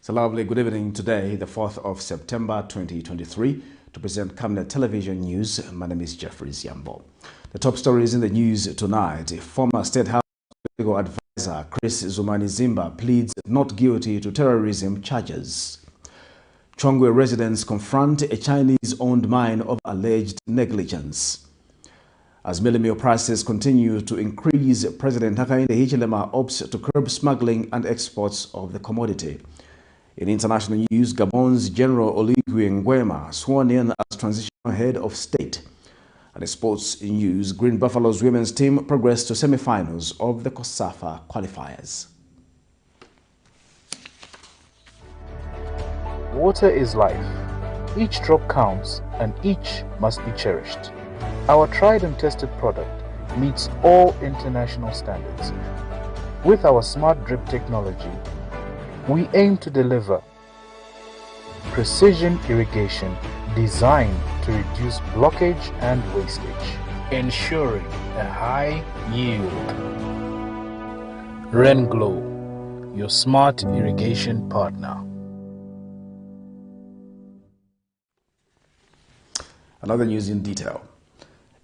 It's a lovely good evening today, the 4th of September 2023. To present Camnet Television News, my name is Jeffrey Ziambo. The top stories in the news tonight. Former State House legal advisor Chris Zumani ZIMBA pleads not guilty to terrorism charges. CHONGWE residents confront a Chinese-owned mine of alleged negligence. As meal prices continue to increase, President Hakainde Hichilema opts to curb smuggling and exports of the commodity. In international news, Gabon's General OLIGUI NGUEMA sworn in as transitional head of state. And in sports news, Green Buffalo's women's team progressed to semifinals of the COSAFA qualifiers. Water is life. Each drop counts and each must be cherished. Our tried and tested product meets all international standards. With our smart drip technology, we aim to deliver precision irrigation designed to reduce blockage and wastage, ensuring a high yield. RenGlow, your smart irrigation partner. Another news in detail.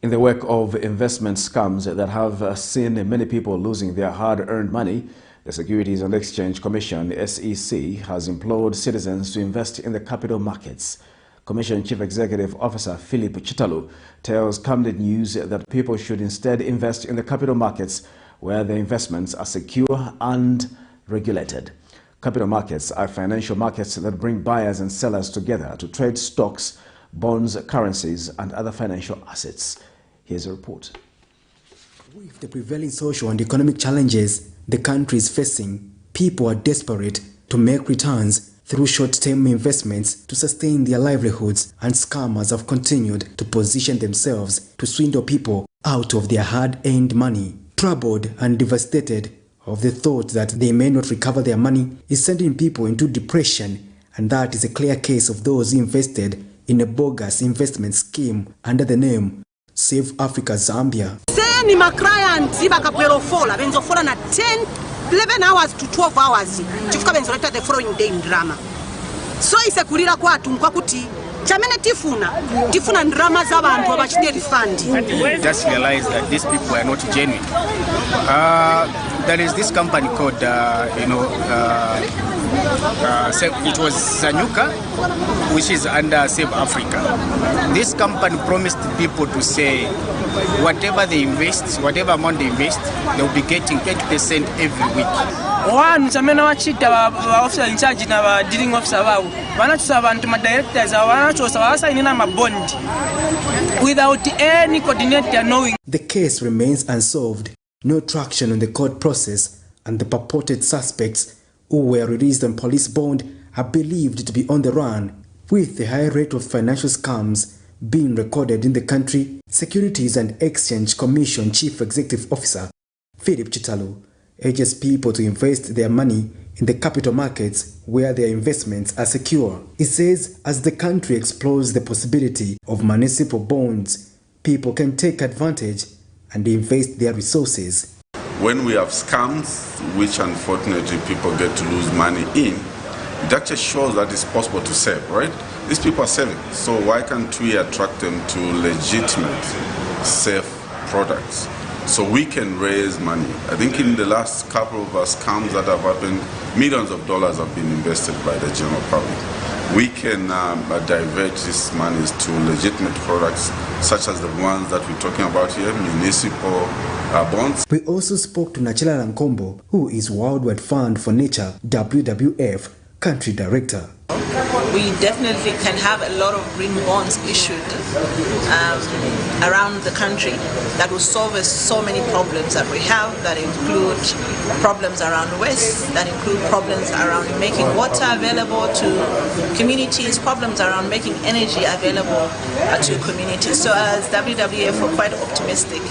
In the wake of investment scams that have seen many people losing their hard-earned money, the Securities and Exchange Commission, SEC, has implored citizens to invest in the capital markets. Commission Chief Executive Officer Philip Chitalu tells Camnet News that people should instead invest in the capital markets where their investments are secure and regulated. Capital markets are financial markets that bring buyers and sellers together to trade stocks, bonds, currencies, and other financial assets. Here's a report. With the prevailing social and economic challenges the country is facing, people are desperate to make returns through short-term investments to sustain their livelihoods, and scammers have continued to position themselves to swindle people out of their hard-earned money. Troubled and devastated of the thought that they may not recover their money is sending people into depression, and that is a clear case of those invested in a bogus investment scheme under the name Save Africa Zambia. Ni clients bakaperofola benzofola na 11 hours to 12 hours chifika benzoleta the following day in drama. So isekulira kwatu nkwakuti chamene tifuna drama z'abantu abachite refund. Just realize that these people are not genuine. There is this company called it was Zanyuka, which is under Save Africa. This company promised people to say whatever they invest, whatever amount they invest, they'll be getting 8% every week. One, chamena wachita officer in charge na dealing officer wao. Wanachusa abantu ma directors wanachusa wasainina ma bond without any coordinator knowing. The case remains unsolved. No traction on the court process, and the purported suspects who were released on police bond are believed to be on the run. With the high rate of financial scams being recorded in the country, Securities and Exchange Commission Chief Executive Officer Philip Chitalu urges people to invest their money in the capital markets where their investments are secure. He says as the country explores the possibility of municipal bonds, people can take advantage and invest their resources. When we have scams, which unfortunately people get to lose money in, it actually shows that it's possible to save, right? These people are saving, so why can't we attract them to legitimate, safe products so we can raise money? I think in the last couple of scams that have happened, millions of dollars have been invested by the general public. We can divert these monies to legitimate products such as the ones that we're talking about here, municipal bonds. We also spoke to Nachela Lankombo, who is Worldwide Fund for Nature, WWF, Country Director. We definitely can have a lot of green bonds issued around the country that will solve so many problems that we have, that include problems around waste, that include problems around making water available to communities, problems around making energy available to communities. So as WWF, we're quite optimistic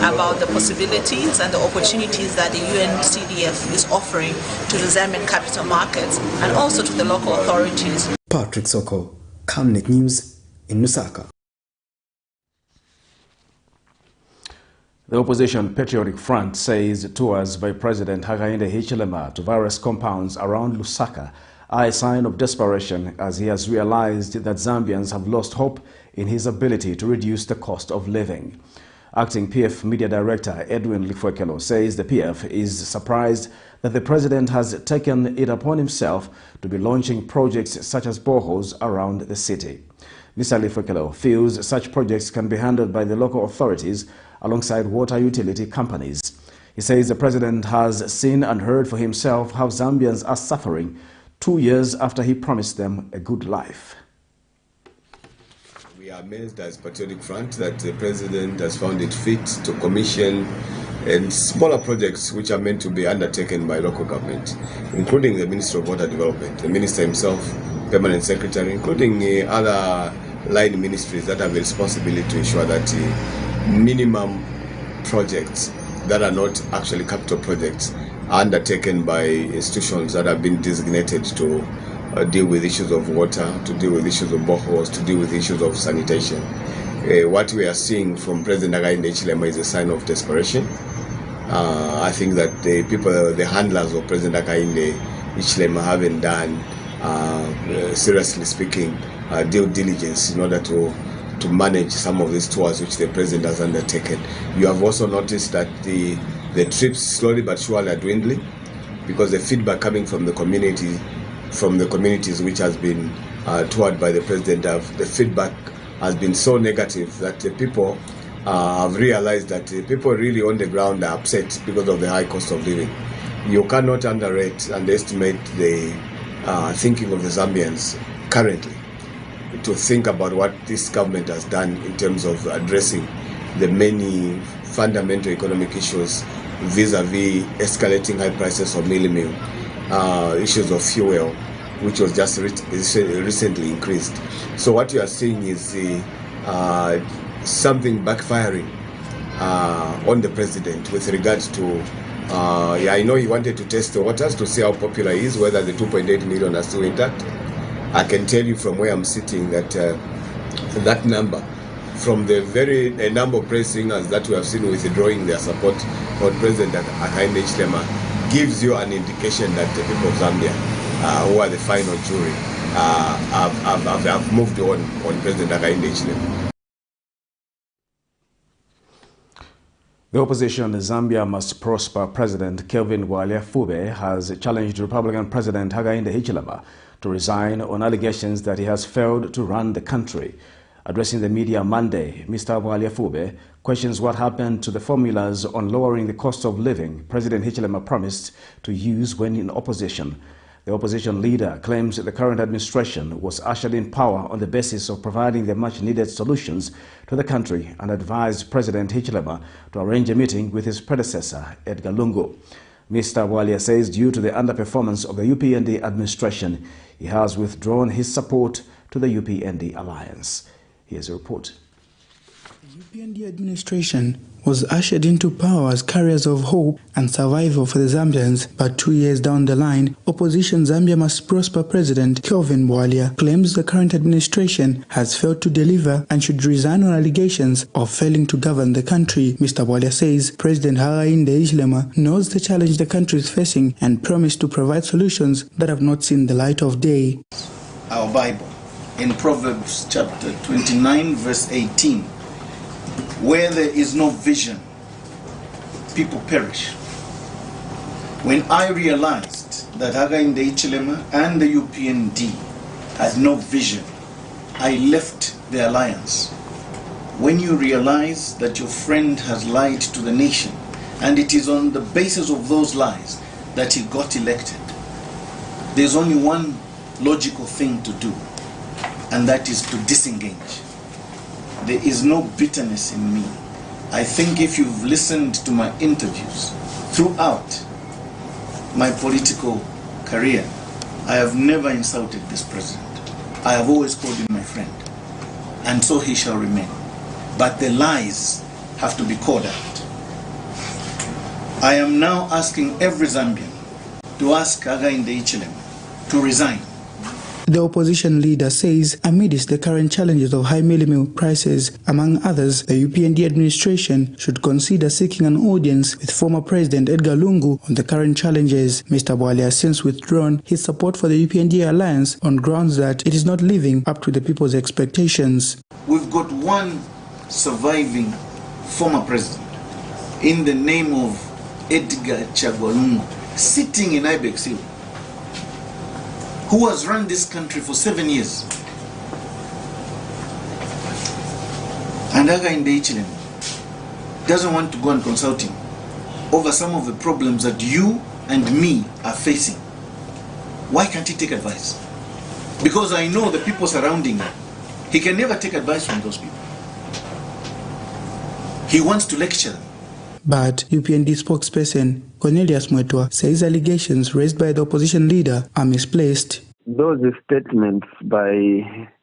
about the possibilities and the opportunities that the UNCDF is offering to the Zambian capital markets and also to the local authorities. Patrick Soko, Camnet News in Lusaka. The opposition Patriotic Front says tours by President Hakainde Hichilema to various compounds around Lusaka are a sign of desperation, as he has realized that Zambians have lost hope in his ability to reduce the cost of living. Acting PF Media Director Edwin Lifwekelo says the PF is surprised that the president has taken it upon himself to be launching projects such as boreholes around the city. Mr. Lifwekelo feels such projects can be handled by the local authorities alongside water utility companies. He says the president has seen and heard for himself how Zambians are suffering 2 years after he promised them a good life. We are amazed as Patriotic Front that the president has found it fit to commission and smaller projects which are meant to be undertaken by local government, including the Minister of Water Development, the Minister himself, Permanent Secretary, including other line ministries that have the responsibility to ensure that minimum projects that are not actually capital projects are undertaken by institutions that have been designated to deal with issues of water, to deal with issues of boreholes, to deal with issues of sanitation. What we are seeing from President Hakainde Hichilema is a sign of desperation. I think that the people, the handlers of President Hakainde Hichilema haven't done, seriously speaking, due diligence in order to manage some of these tours which the president has undertaken. You have also noticed that the trips slowly but surely are dwindling, because the feedback coming from the community, from the communities which has been toured by the president, the feedback has been so negative that the people have realized that the people really on the ground are upset because of the high cost of living. You cannot underestimate the thinking of the Zambians currently, to think about what this government has done in terms of addressing the many fundamental economic issues vis-a-vis escalating high prices of mealie meal, issues of fuel, which was just recently increased. So what you are seeing is something backfiring on the president with regards to, I know he wanted to test the waters to see how popular he is, whether the 2.8 million are still intact. I can tell you from where I'm sitting that that number, from the a number of praise singers that we have seen withdrawing their support for President Hakainde Hichilema, gives you an indication that the people of Zambia, who are the final jury, have moved on President Hakainde Hichilema. The opposition Zambia Must Prosper President Kelvin Gwaliafube has challenged Republican President Hakainde Hichilema to resign on allegations that he has failed to run the country. Addressing the media Monday, Mr. Gwaliafube questions what happened to the formulas on lowering the cost of living President Hichilema promised to use when in opposition. The opposition leader claims the current administration was ushered in power on the basis of providing the much-needed solutions to the country, and advised President Hichilema to arrange a meeting with his predecessor, Edgar Lungu. Mr. Walia says due to the underperformance of the UPND administration, he has withdrawn his support to the UPND alliance. Here's a report. The UPND administration was ushered into power as carriers of hope and survival for the Zambians, but 2 years down the line, opposition Zambia Must Prosper President Kelvin Bwalia claims the current administration has failed to deliver and should resign on allegations of failing to govern the country. Mr. Bwalia says President Hakainde Hichilema knows the challenge the country is facing and promised to provide solutions that have not seen the light of day. Our Bible, in Proverbs chapter 29 verse 18, where there is no vision, people perish. When I realized that Hakainde Hichilema and the UPND had no vision, I left the alliance. When you realize that your friend has lied to the nation, and it is on the basis of those lies that he got elected, there's only one logical thing to do, and that is to disengage. There is no bitterness in me. I think if you've listened to my interviews throughout my political career, I have never insulted this president. I have always called him my friend, and so he shall remain. But the lies have to be called out. I am now asking every Zambian to ask Hakainde Hichilema to resign The opposition leader says amidst the current challenges of high mealie meal prices, among others, the UPND administration should consider seeking an audience with former President Edgar Lungu on the current challenges. Mr. Bwale has since withdrawn his support for the UPND alliance on grounds that it is not living up to the people's expectations. We've got one surviving former president in the name of Edgar Lungu sitting in Ibex Hill, who has run this country for 7 years. And Hakainde Hichilema doesn't want to go and consult him over some of the problems that you and me are facing. Why can't he take advice? Because I know the people surrounding him. He can never take advice from those people. He wants to lecture them. But UPND spokesperson Cornelius Mwetwa says allegations raised by the opposition leader are misplaced. Those statements by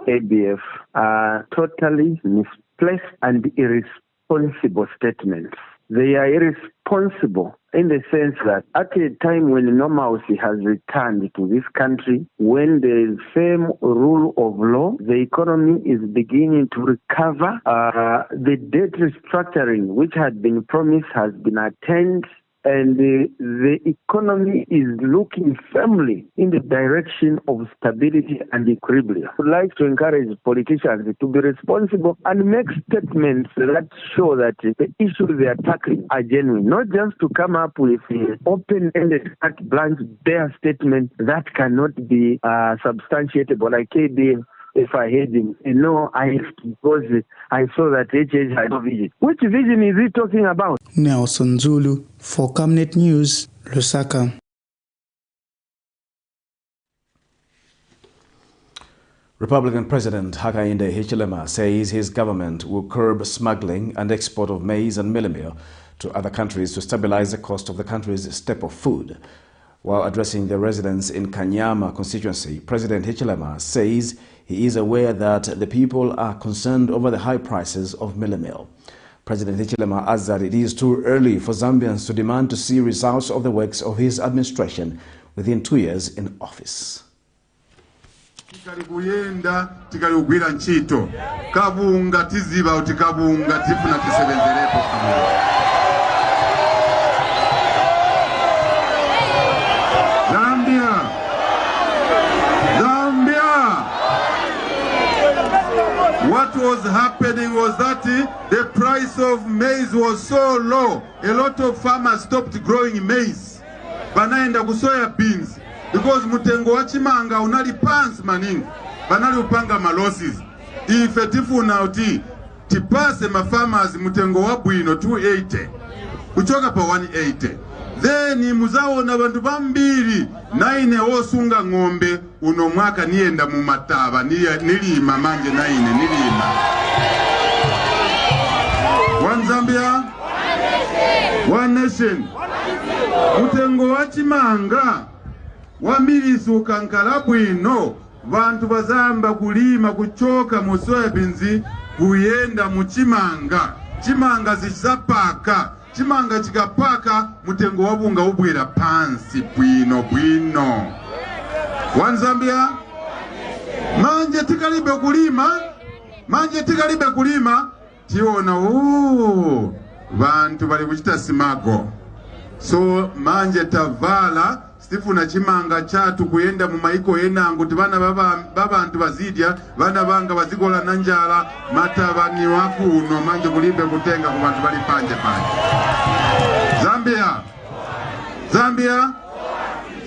ABF are totally misplaced and irresponsible statements. They are irresponsible in the sense that at a time when normalcy has returned to this country, when there is firm rule of law, the economy is beginning to recover. The debt restructuring which had been promised has been attained, and the economy is looking firmly in the direction of stability and equilibrium. I would like to encourage politicians to be responsible and make statements that show that the issues they are tackling are genuine, not just to come up with open-ended, blank, bare statement that cannot be substantiated. But like KD, if I heard him, because I saw that HH had no vision. Which vision is he talking about? Nelson Zulu for Camnet News, Lusaka. Republican President Hakainde Hichilema says his government will curb smuggling and export of maize and mealie meal to other countries to stabilize the cost of the country's staple food. While addressing the residents in Kanyama constituency, President Hichilema says he is aware that the people are concerned over the high prices of mealie meal. President Hichilema adds that it is too early for Zambians to demand to see results of the works of his administration within 2 years in office. Tikaliugwira nchito kabunga tiziba uti kabunga tifuna tisebenzerepo kamera. What was happening was that the price of maize was so low, a lot of farmers stopped growing maize. Banaenda ku soya beans because mutengo wa chimanga unali pants maningi. Banali upanga malosses. Ife tifuna uti tipase ma farmers mutengo wa bwino 280 kuchoka pa 180. Then muzaona bantu bambiri naine osunga ng'ombe uno mwaka nienda mu mataba nilima manje naine nilima. One Zambia, one nation. Mutengo wa chimanga wamirisu kankala bwino bantu bazamba kulima kuchoka mu soybeans kuyenda mu chimanga. Chimanga zisapaka. Chimanga chikapaka mutengo wabunga ubwera pansi bwino. One Zambia, manje tikalibe kulima tiona bantu bali kuchita simago. So manje tavala stifuna chimanga chatu kuyenda mu maiko enangu tibana babantu bazidya bana banga bazikola nanjala matabani wakuno manje kulibe kutenga ku bantu bali panje. Zambia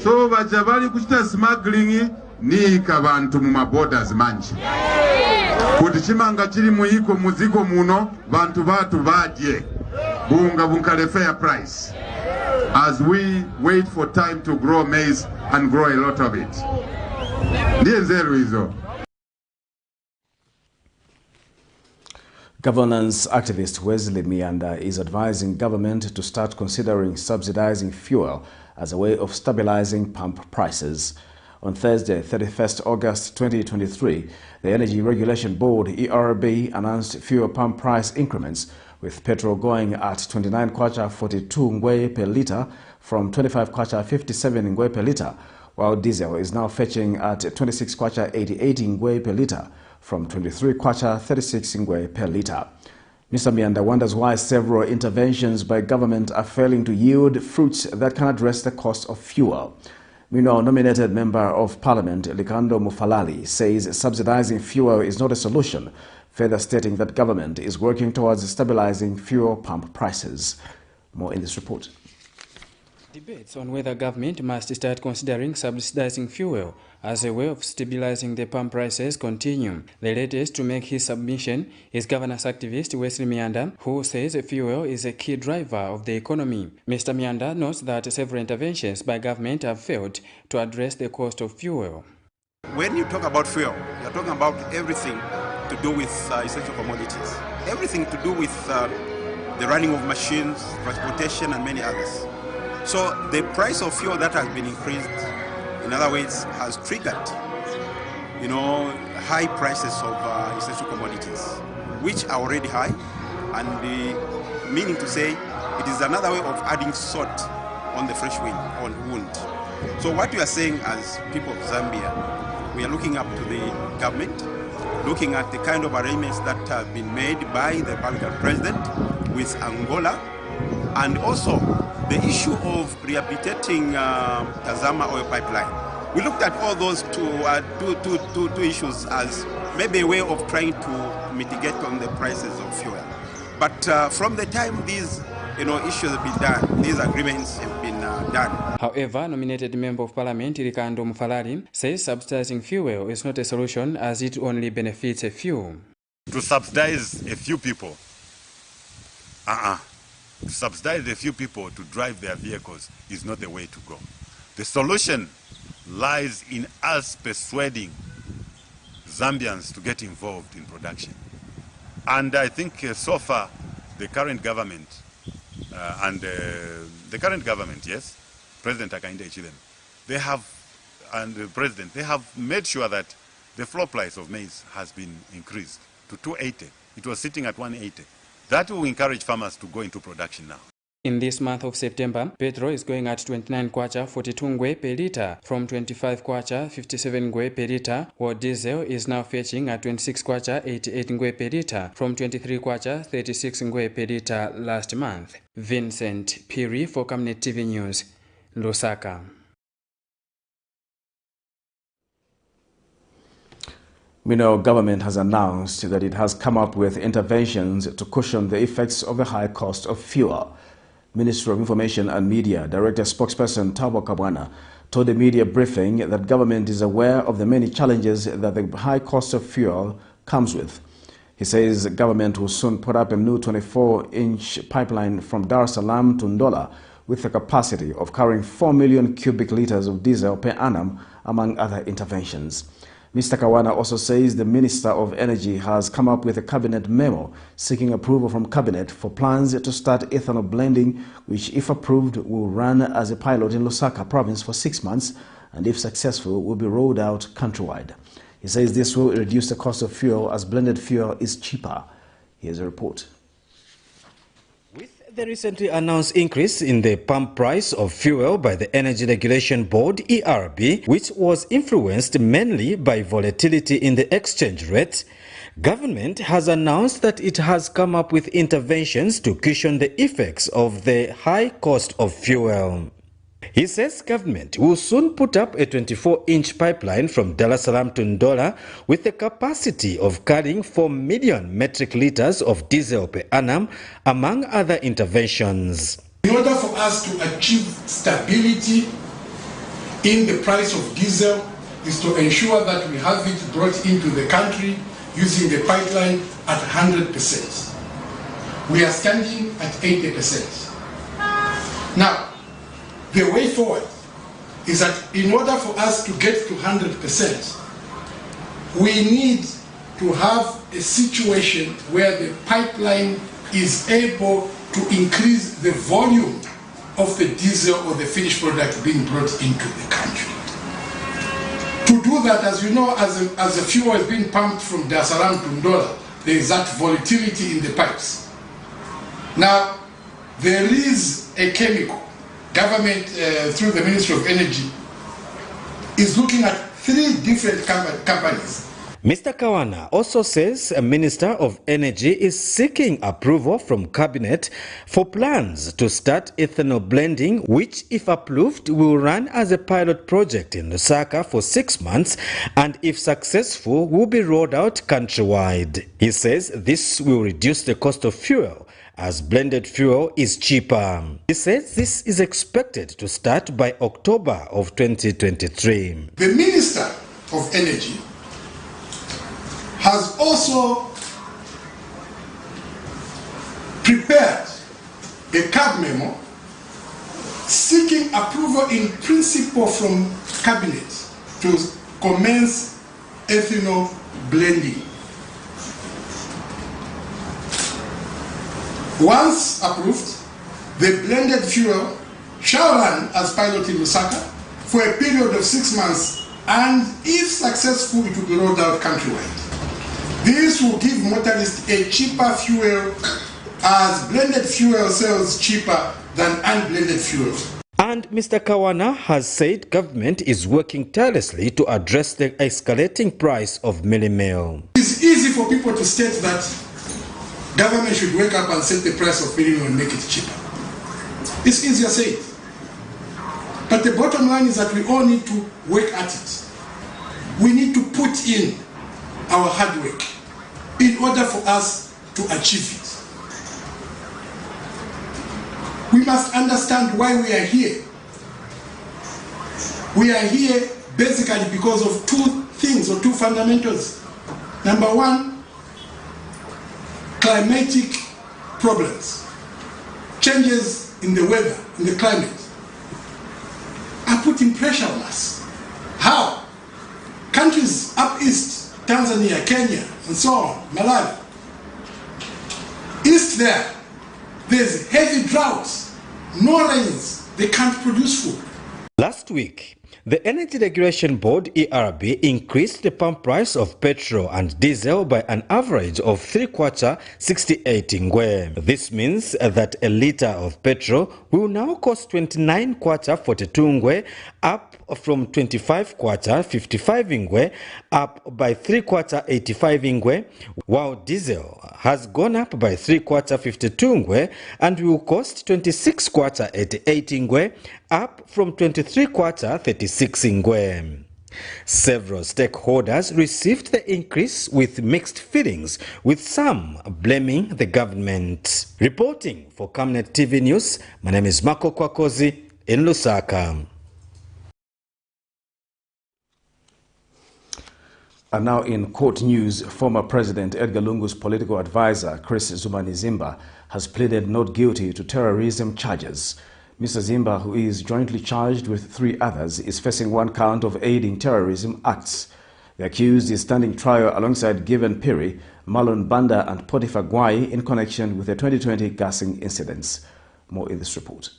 so baja bali kuchita smuggling ni kabantu mu maborders manje kuti chimanga chiri muiko muziko muno bantu badye bunga bunkale fair price as we wait for time to grow maize and grow a lot of it. Ndiye nzeru hizo. Governance activist Wesley Mianda is advising government to start considering subsidizing fuel as a way of stabilizing pump prices. On Thursday, 31st August 2023, the Energy Regulation Board, ERB, announced fuel pump price increments, with petrol going at 29 kwacha 42 ngwe per litre from 25 kwacha 57 ngwe per litre, while diesel is now fetching at 26 kwacha 88 ngwe per litre from 23 kwacha 36 ngwe per litre. Mr. Mianda wonders why several interventions by government are failing to yield fruits that can address the cost of fuel. Meanwhile, nominated Member of Parliament Likando Mufalali says subsidizing fuel is not a solution, further stating that government is working towards stabilizing fuel pump prices. More in this report. Debates on whether government must start considering subsidizing fuel as a way of stabilizing the pump prices continue. The latest to make his submission is governance activist Wesley Mianda, who says fuel is a key driver of the economy. Mr. Mianda notes that several interventions by government have failed to address the cost of fuel. When you talk about fuel, you're talking about everything to do with essential commodities, everything to do with the running of machines, transportation, and many others. So the price of fuel that has been increased, in other words, has triggered, high prices of essential commodities, which are already high, and meaning to say it is another way of adding salt on the fresh wound. So what we are saying as people of Zambia, we are looking up to the government, looking at the kind of arrangements that have been made by the Republican president with Angola, and also the issue of rehabilitating Tazama oil pipeline. We looked at all those two issues as maybe a way of trying to mitigate on the prices of fuel. But from the time these issues have been done, these agreements have been done. However, nominated Member of Parliament Likando Mufalali says subsidizing fuel is not a solution as it only benefits a few. To subsidize a few people, to subsidize a few people to drive their vehicles is not the way to go. The solution lies in us persuading Zambians to get involved in production. And I think so far the current government yes, President Hakainde Hichilema, they have made sure that the floor price of maize has been increased to 280. It was sitting at 180. That will encourage farmers to go into production now. In this month of September, petrol is going at 29 kwacha 42 ngwe per litre from 25 kwacha 57 ngwe per litre, while diesel is now fetching at 26 kwacha 88 ngwe per litre from 23 kwacha 36 ngwe per litre last month. Vincent Piri for Camnet TV News, Lusaka. Meanwhile, government has announced that it has come up with interventions to cushion the effects of the high cost of fuel. Ministry of Information and Media Director Spokesperson Thabo Kabwana told a media briefing that government is aware of the many challenges that the high cost of fuel comes with. He says government will soon put up a new 24-inch pipeline from Dar es Salaam to Ndola with a capacity of carrying 4 million cubic liters of diesel per annum, among other interventions. Mr. Kawana also says the Minister of Energy has come up with a cabinet memo seeking approval from cabinet for plans to start ethanol blending, which, if approved, will run as a pilot in Lusaka province for 6 months and, if successful, will be rolled out countrywide. He says this will reduce the cost of fuel as blended fuel is cheaper. Here's a report. The recently announced increase in the pump price of fuel by the Energy Regulation Board, ERB, which was influenced mainly by volatility in the exchange rate, government has announced that it has come up with interventions to cushion the effects of the high cost of fuel. He says government will soon put up a 24-inch pipeline from Dar es Salaam to Ndola with a capacity of carrying 4 million metric liters of diesel per annum, among other interventions. In order for us to achieve stability in the price of diesel is to ensure that we have it brought into the country using the pipeline at 100%. We are standing at 80%. Now, the way forward is that in order for us to get to 100%, we need to have a situation where the pipeline is able to increase the volume of the diesel or the finished product being brought into the country. To do that, as you know, as the fuel is being pumped from Dar es Salaam to Ndola, there is that volatility in the pipes. Now, there is a chemical. Government, through the Ministry of Energy, is looking at 3 different companies. Mr. Kawana also says a Minister of Energy is seeking approval from Cabinet for plans to start ethanol blending, which, if approved, will run as a pilot project in Lusaka for 6 months and, if successful, will be rolled out countrywide. He says this will reduce the cost of fuel, as blended fuel is cheaper. He says this is expected to start by October of 2023. The Minister of Energy has also prepared a CAB memo seeking approval in principle from Cabinet to commence ethanol blending. Once approved, the blended fuel shall run as pilot in Lusaka for a period of 6 months, and if successful, it will be rolled out countrywide. This will give motorists a cheaper fuel, as blended fuel sells cheaper than unblended fuel. And Mr. Kawana has said government is working tirelessly to address the escalating price of mealie meal. It's easy for people to state that government should wake up and set the price of mealie meal and make it cheaper. It's easier said. But the bottom line is that we all need to work at it. We need to put in our hard work in order for us to achieve it. We must understand why we are here. We are here basically because of 2 things or 2 fundamentals. Number 1, climatic problems. Changes in the weather, in the climate, are putting pressure on us. How? Countries up east, Tanzania, Kenya, and so on, Malawi. East there's heavy droughts, no rains, they can't produce food. Last week, the Energy Regulation Board, ERB, increased the pump price of petrol and diesel by an average of 3/4 68 ngwe. This means that a litre of petrol will now cost 29/4 42 ngwe, up from 25/4 55 ngwe, up by 3/4 85 ngwe, while diesel has gone up by 3/4 52 ngwe and will cost 26/4 88 ngwe, up from 23/4 36 ngwe. Several stakeholders received the increase with mixed feelings, with some blaming the government. Reporting for Camnet TV News, my name is Marco Kwakozi in Lusaka. And now in court news, former President Edgar Lungu's political advisor, Chris ZIMBA, has pleaded not guilty to terrorism charges. Mr. ZIMBA, who is jointly charged with 3 others, is facing 1 count of aiding terrorism acts. The accused is standing trial alongside Given Piri, Marlon Banda and Potiphar Gwai in connection with the 2020 gassing incidents. More in this report.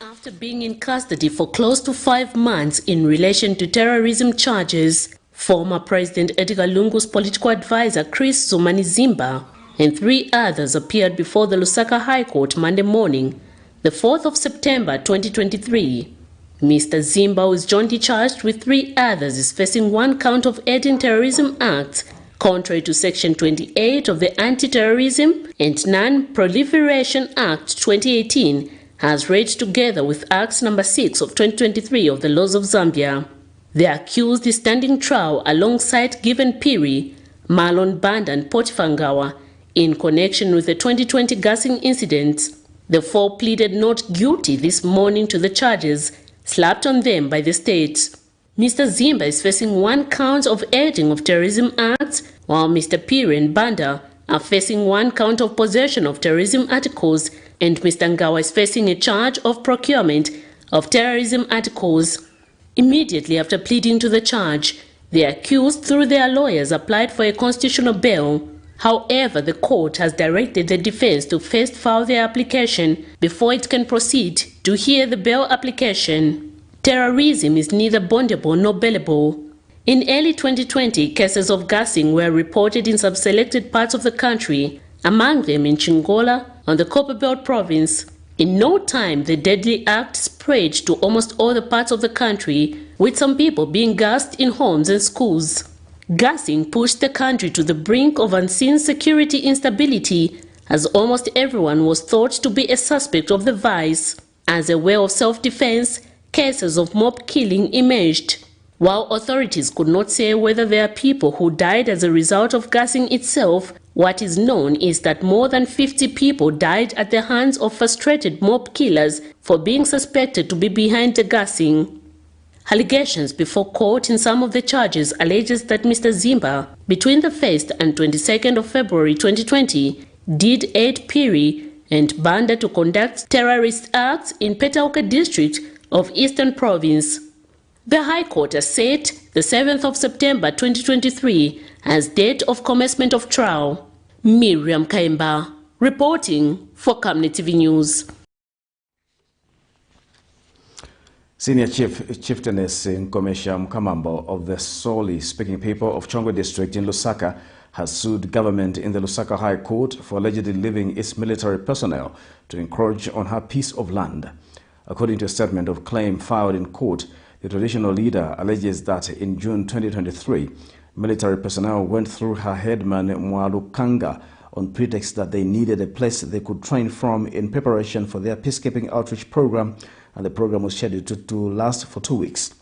After being in custody for close to 5 months in relation to terrorism charges, former President Edgar Lungu's political advisor Chris ZIMBA and 3 others appeared before the Lusaka High Court Monday morning, the 4th of September 2023. Mr. ZIMBA, who is jointly charged with 3 others, is facing 1 count of aiding terrorism acts, contrary to Section 28 of the Anti-Terrorism and Non-Proliferation Act 2018, as read together with Act No. 6 of 2023 of the laws of Zambia. The accused is standing trial alongside Given Piri, Marlon Banda and Potiphar Gwai in connection with the 2020 gassing incidents. The 4 pleaded not guilty this morning to the charges slapped on them by the state. Mr. ZIMBA is facing 1 count of aiding of terrorism acts, while Mr. Piri and Banda are facing 1 count of possession of terrorism articles, and Mr. Gwai is facing a charge of procurement of terrorism articles. Immediately after pleading to the charge, the accused, through their lawyers, applied for a constitutional bail. However, the court has directed the defense to first file their application before it can proceed to hear the bail application. Terrorism is neither bondable nor bailable. In early 2020, cases of gassing were reported in some selected parts of the country, among them in Chingola, on the Copperbelt province, In no time, the deadly act spread to almost all the parts of the country, with some people being gassed in homes and schools. Gassing pushed the country to the brink of unseen security instability, as almost everyone was thought to be a suspect of the vice. As a way of self-defense, cases of mob killing emerged. While authorities could not say whether there are people who died as a result of gassing itself, what is known is that more than 50 people died at the hands of frustrated mob killers for being suspected to be behind the gassing. Allegations before court in some of the charges alleges that Mr. ZIMBA, between the 1st and 22nd of February 2020, did aid Piri and Banda to conduct terrorist acts in Petauke district of Eastern Province. The High Court has set the 7th of September 2023 as date of commencement of trial. Miriam Kaimba, reporting for Camnet TV News. Senior Chieftainess Nkomesha Mkamambo of the solely speaking people of CHONGWE district in Lusaka has sued government in the Lusaka High Court for allegedly leaving its military personnel to encroach on her piece of land. According to a statement of claim filed in court, the traditional leader alleges that in June 2023, military personnel went through her headman Mwalukanga on pretext that they needed a place they could train from in preparation for their peacekeeping outreach program, and the program was scheduled to last for 2 weeks.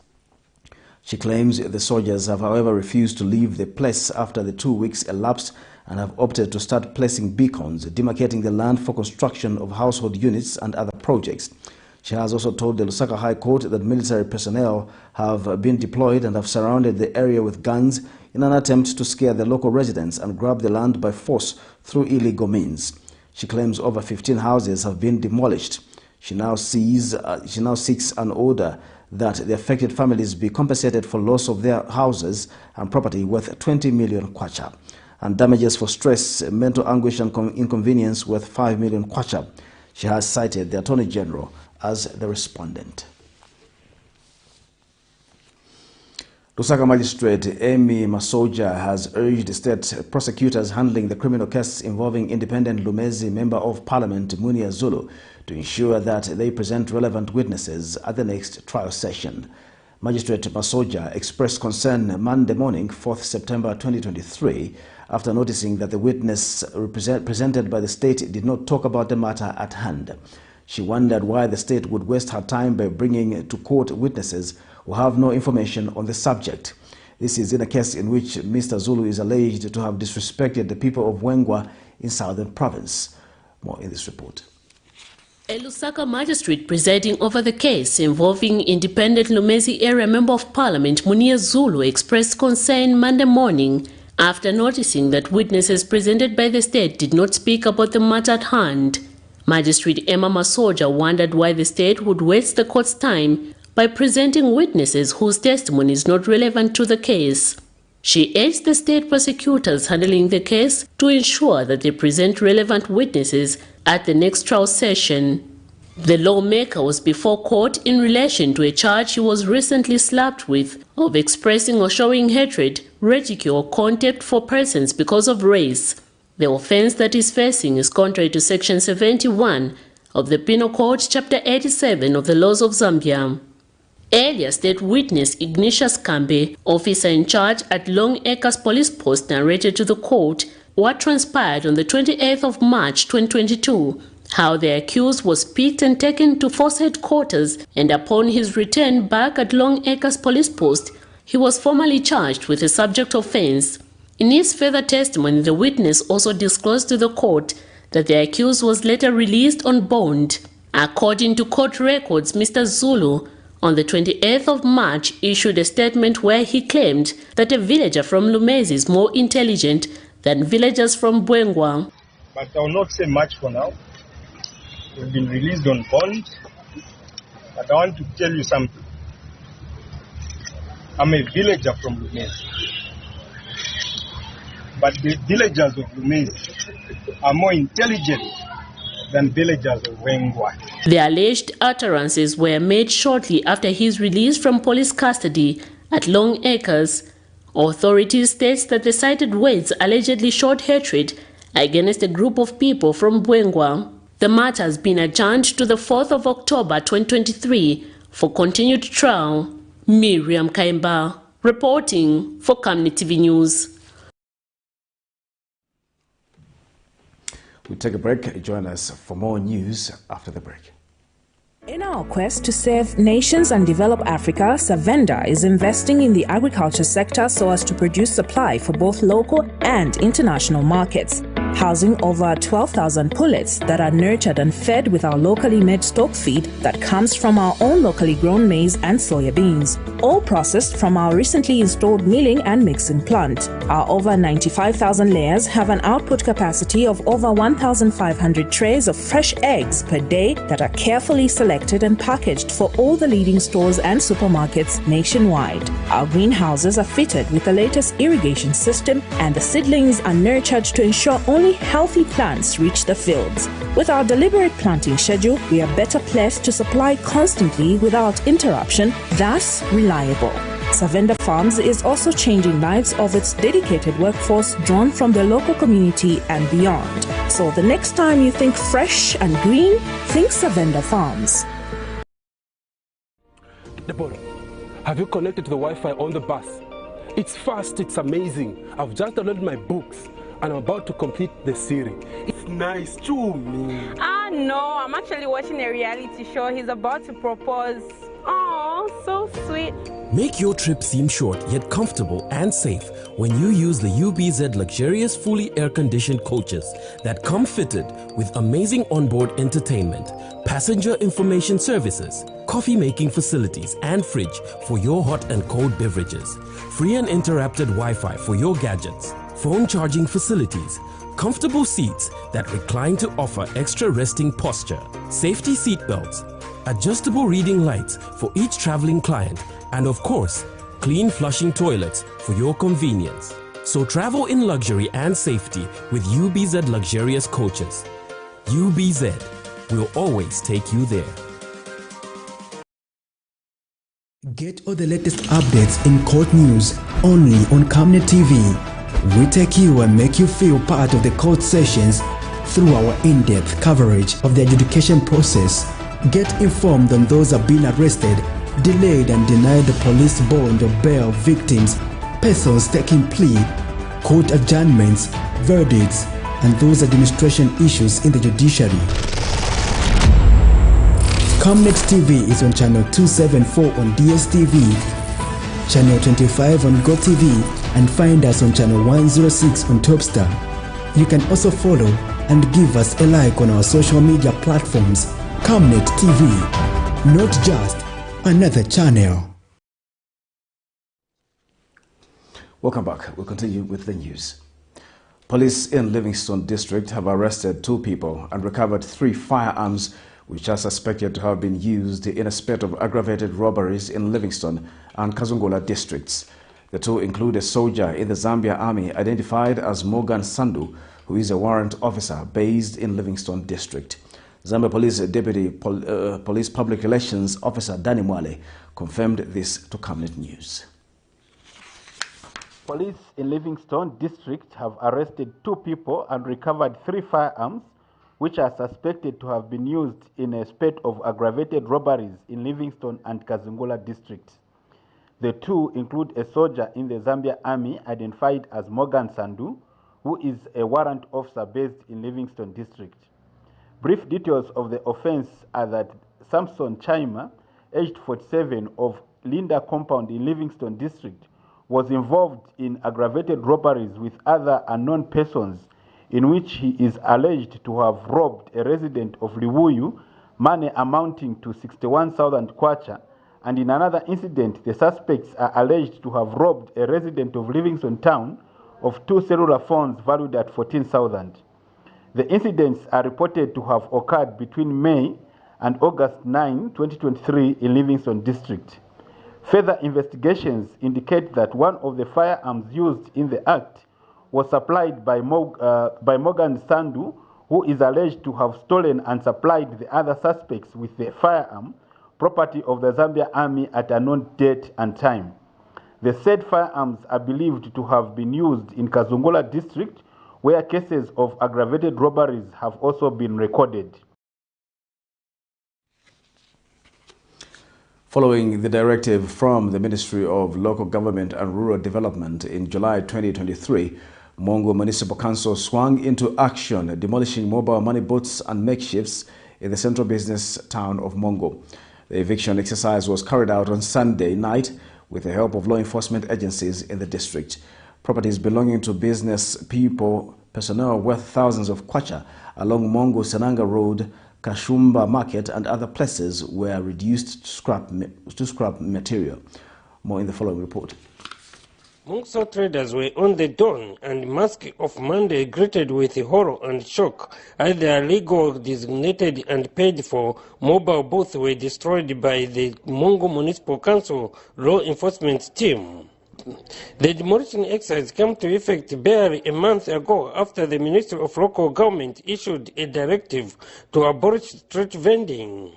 She claims the soldiers have, however, refused to leave the place after the 2 weeks elapsed and have opted to start placing beacons, demarcating the land for construction of household units and other projects. She has also told the Lusaka High Court that military personnel have been deployed and have surrounded the area with guns in an attempt to scare the local residents and grab the land by force through illegal means. She claims over 15 houses have been demolished. She now seeks an order that the affected families be compensated for loss of their houses and property worth 20 million kwacha, and damages for stress, mental anguish and inconvenience worth 5 million kwacha. She has cited the Attorney General as the respondent. Lusaka Magistrate Amy Masoja has urged state prosecutors handling the criminal case involving independent Lumezi Member of Parliament Munia Zulu to ensure that they present relevant witnesses at the next trial session. Magistrate Masoja expressed concern Monday morning, 4th September 2023, after noticing that the witness presented by the state did not talk about the matter at hand. She wondered why the state would waste her time by bringing to court witnesses who have no information on the subject. This is in a case in which Mr. Zulu is alleged to have disrespected the people of Wengwa in Southern Province. More in this report. A Lusaka magistrate presiding over the case involving independent Lumezi area Member of Parliament Munia Zulu expressed concern Monday morning after noticing that witnesses presented by the state did not speak about the matter at hand. Magistrate Emma Masoja wondered why the state would waste the court's time by presenting witnesses whose testimony is not relevant to the case. She urged the state prosecutors handling the case to ensure that they present relevant witnesses at the next trial session. The lawmaker was before court in relation to a charge he was recently slapped with of expressing or showing hatred, ridicule, or contempt for persons because of race. The offense that is facing is contrary to Section 71 of the Penal Code, Chapter 87 of the Laws of Zambia. Earlier state witness Ignatius Kambe, officer in charge at Long Acres Police Post, narrated to the court what transpired on the 28th of March 2022, how the accused was picked and taken to force headquarters, and upon his return back at Long Acres Police Post, he was formally charged with a subject offense. In his further testimony, the witness also disclosed to the court that the accused was later released on bond. According to court records, Mr. Zulu, on the 28th of March, issued a statement where he claimed that a villager from Lumezi is more intelligent than villagers from Bwengwa. But I will not say much for now. We've been released on bond. But I want to tell you something. I'm a villager from Lumezi. But the villagers of Lumezi are more intelligent than villagers of Wengwa. The alleged utterances were made shortly after his release from police custody at Long Acres. Authorities state that the cited words allegedly showed hatred against a group of people from Bwengwa. The matter has been adjourned to the 4th of October 2023 for continued trial. Miriam Kaimba, reporting for Camnet TV News. We'll take a break. Join us for more news after the break. In our quest to save nations and develop Africa, Savenda is investing in the agriculture sector so as to produce supply for both local and international markets, housing over 12,000 pullets that are nurtured and fed with our locally made stock feed that comes from our own locally grown maize and soya beans, all processed from our recently installed milling and mixing plant. Our over 95,000 layers have an output capacity of over 1,500 trays of fresh eggs per day that are carefully selected and packaged for all the leading stores and supermarkets nationwide. Our greenhouses are fitted with the latest irrigation system, and the seedlings are nurtured to ensure only healthy plants reach the fields. With our deliberate planting schedule, we are better placed to supply constantly without interruption, thus reliable. Savenda Farms is also changing lives of its dedicated workforce drawn from the local community and beyond. So the next time you think fresh and green, think Savenda Farms. Deborah, have you connected to the Wi-Fi on the bus? It's fast, it's amazing. I've just downloaded my books and I'm about to complete the series. It's nice, too. No, I'm actually watching a reality show. He's about to propose. Oh, so sweet. Make your trip seem short yet comfortable and safe when you use the UBZ luxurious fully air-conditioned coaches that come fitted with amazing onboard entertainment, passenger information services, coffee-making facilities and fridge for your hot and cold beverages, free and interrupted Wi-Fi for your gadgets, phone charging facilities, comfortable seats that recline to offer extra resting posture, safety seat belts, adjustable reading lights for each traveling client, and of course, clean flushing toilets for your convenience. So travel in luxury and safety with UBZ luxurious coaches. UBZ will always take you there. Get all the latest updates in court news only on Camnet TV. We take you and make you feel part of the court sessions through our in-depth coverage of the adjudication process. Get informed on those who have been arrested, delayed and denied the police bond or bail victims, persons taking plea, court adjournments, verdicts, and those administration issues in the judiciary. Camnet TV is on channel 274 on DSTV, channel 25 on GoTV, and find us on channel 106 on Topstar. You can also follow and give us a like on our social media platforms. Camnet TV, not just another channel. Welcome back. We'll continue with the news. Police in Livingstone District have arrested 2 people and recovered 3 firearms which are suspected to have been used in a spate of aggravated robberies in Livingstone and Kazungola districts. The 2 include a soldier in the Zambia Army identified as Morgan Sandu, who is a warrant officer based in Livingstone District. Zambia Police Deputy Police Public Relations Officer Danny Mwale confirmed this to Camnet News. Police in Livingstone District have arrested 2 people and recovered 3 firearms which are suspected to have been used in a spate of aggravated robberies in Livingstone and Kazungola districts. The 2 include a soldier in the Zambia Army identified as Morgan Sandu, who is a warrant officer based in Livingstone District. Brief details of the offense are that Samson Chaima, aged 47, of Linda Compound in Livingstone District, was involved in aggravated robberies with other unknown persons in which he is alleged to have robbed a resident of Liwuyu money amounting to 61,000 kwacha, and in another incident, the suspects are alleged to have robbed a resident of Livingstone Town of 2 cellular phones valued at 14,000. The incidents are reported to have occurred between May and August 9, 2023 in Livingstone District. Further investigations indicate that one of the firearms used in the act was supplied by Morgan Sandu, who is alleged to have stolen and supplied the other suspects with the firearm, property of the Zambia Army at a known date and time. The said firearms are believed to have been used in Kazungola district, where cases of aggravated robberies have also been recorded. Following the directive from the Ministry of Local Government and Rural Development in July 2023, Mongo Municipal Council swung into action, demolishing mobile money boats and makeshifts in the central business town of Mongo. The eviction exercise was carried out on Sunday night with the help of law enforcement agencies in the district. Properties belonging to business people, personnel worth thousands of kwacha along Mongo Senanga Road, Kashumba Market and other places were reduced to scrap material. More in the following report. Mongo traders were on the dawn, and Mask of Monday greeted with horror and shock as their legal designated and paid for mobile boats were destroyed by the Mongo Municipal Council law enforcement team. The demolition exercise came to effect barely a month ago after the Ministry of Local Government issued a directive to abolish street vending.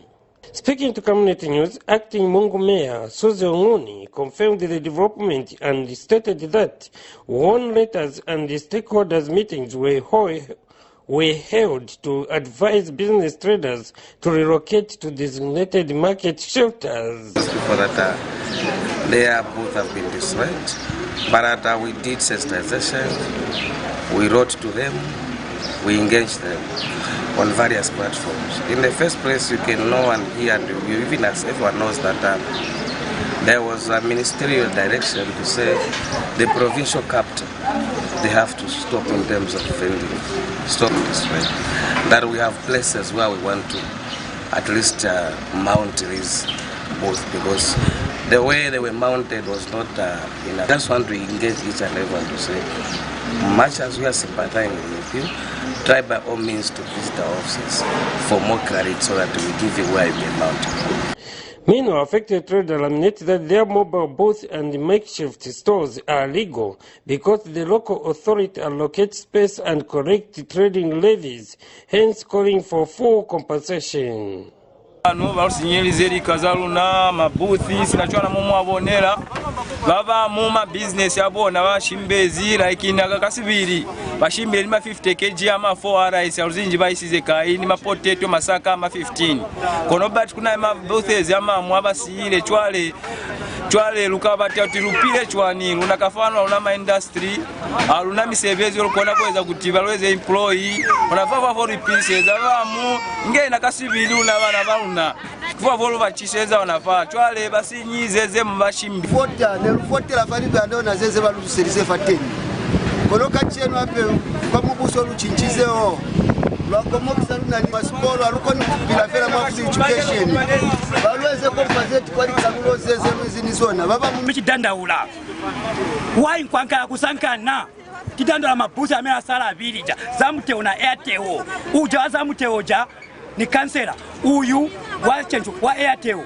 Speaking to Camnet News, acting Mongo Mayor Suze Ongoni confirmed the development and stated that warn letters and stakeholders meetings were held to advise business traders to relocate to designated market shelters. Their booths have been destroyed, but we did sensitization, we wrote to them, we engaged them on various platforms. In the first place, you can know and hear, and even as everyone knows that there was a ministerial direction to say the provincial capital, they have to stop in terms of vending, stop destroying. That we have places where we want to at least mount these booths, because the way they were mounted was not enough. I just want to engage each and everyone to say, much as we are sympathizing with you, try by all means to visit our offices for more clarity so that we give you where you can mount. Meanwhile, affected traders lament that their mobile boats and makeshift stores are legal because the local authority allocates space and correct trading levies, hence calling for full compensation. Ano balusinyeliza erikazaluna mabuthi sinachwana mu abonera baba mu ma business abona bashimbezi like nakakasibiri bashimbira ni ma 50 kg ama 4 rice aluzinji bayisize kai ni ma potato masaka ama 15 kono but kuna ma booths ama mu abasiyire chwale lukabati atirupire chwani luna kafano luna ma industry aluna misebezi olukona kweza kuti balweze employee onavava for pieces abamu ngena kasibiri una bana baluna kwa volo bachiseza wanafa chwale basinyizeze mubashimbi fota ne fotela bali bando na zeze balusirise fateni koloka cheno ape kwa mubuso luchinchizeo lwakomo bisaluna ni maspolo alukoni bila fera mwa education balweze compensate kwa likamulo zeze mzinizona baba muchidandaula why nkwankala kusankana kidando la mabusi amela sala abilija zamuteo na airtel uja zamuteo ja ni kansela uyu wa chencho wa airtel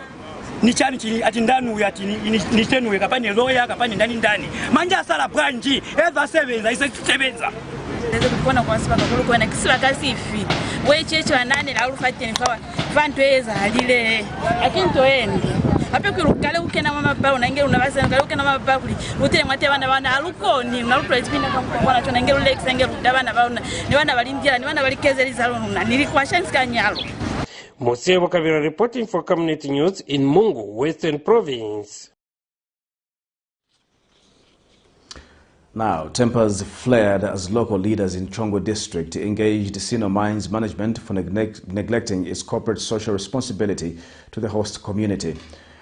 ni chani chini ati ndanu uyu ati ni tenu kapani lawyer kapani ndani manja sala branji eva sevenza isa sevenza ndio kupona kwa sababu kuliko na kisiwa kasifi we checho anane la urufateni kwa vantu eza halile akinto endi ape kwirukale ukena mama ba unangera unabasa ngale ukena mama ba kuli utele mwate bana alukoni unalukula tipina kwa chona ngero lex ngero dabana bauna ni bana balindira ni bana balikezeliza lona nilikwashanska nyalo. Mosebo Kavira reporting for Camnet News in Mongo, Western Province. Now, tempers flared as local leaders in CHONGWE district engaged Sino Mines management for neglecting its corporate social responsibility to the host community.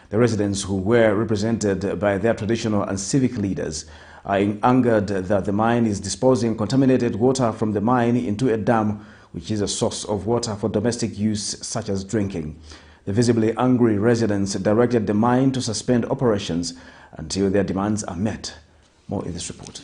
The residents, who were represented by their traditional and civic leaders, are angered that the mine is disposing contaminated water from the mine into a dam, which is a source of water for domestic use such as drinking. The visibly angry residents directed the mine to suspend operations until their demands are met. More in this report.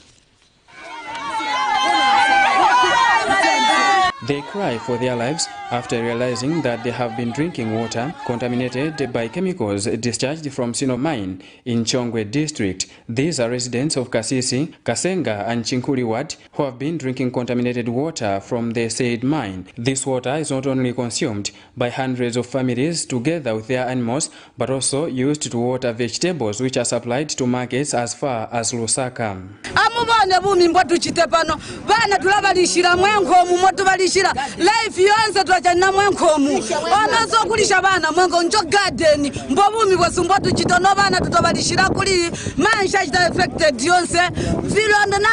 They cry for their lives after realizing that they have been drinking water contaminated by chemicals discharged from Sino Mine in CHONGWE district. These are residents of Kasisi, Kasenga and Chinkuli Ward who have been drinking contaminated water from the said mine. This water is not only consumed by hundreds of families together with their animals, but also used to water vegetables which are supplied to markets as far as Lusaka. Amubone bumi mbotu chitepano bana tulabalishira mwengo mu moto bali balishira life yonse twachana mwenkomu onozo kulisha bana mwengo njo garden mbobumi bwesumbotu chitono bana tutobalishira kuli mansha chita affected yonse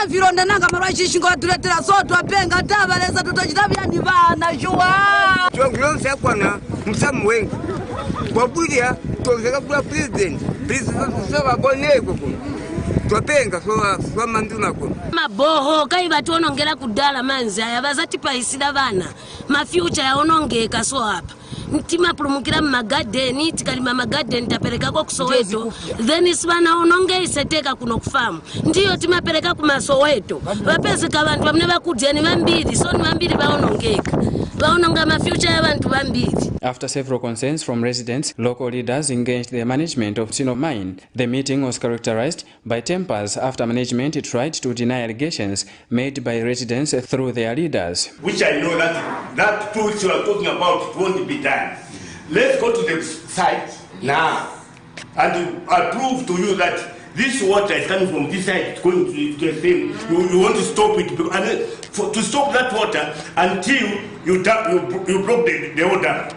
vironda nanga marwachi shingo atuletera so twapenga tabaleza tutochita byani bana jua chongulonse akwana msamu wengi kwabulia tongeka kwa president saba boneko twapenga so manduna ko maboho kai batonongera kudala manzi aya bazatipa isida bana ma future yaonongeka so hapa mtima pulumukira magadeni tikalima magadeni tapereka ko kusoweto then sibana ononge iseteka kuno kufamu ndiyo timapereka ku masoweto bapezeka abantu bamne bakudeni bambiri so ni bambiri baonongeka baononga ma future yabantu bambiri. After several concerns from residents, local leaders engaged the management of Sino Mine. The meeting was characterized by tempers after management tried to deny allegations made by residents through their leaders. Which I know that tools you are talking about won't be done. Let's go to the site now and prove to you that this water is coming from this side, it's going to the thing. You want to stop it, and to stop that water until you block the order.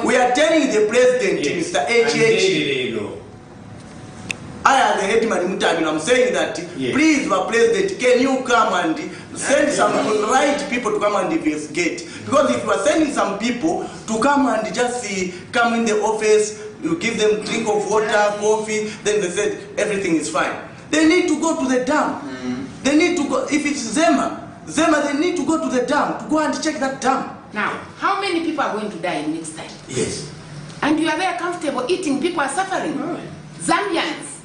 We are telling the president, yes, Mr. HH, I am the headman Mutami, I'm saying that, yes, please, my president, can you come and send some right people to come and investigate? Because if you are sending some people to come and just come in the office, you give them drink of water, coffee, then they said everything is fine. They need to go to the dam. They need to go, if it's ZIMBA, they need to go to the dam, to go and check that dam. Now, how many people are going to die next time? Yes. And you are very comfortable eating, people are suffering. Zambians.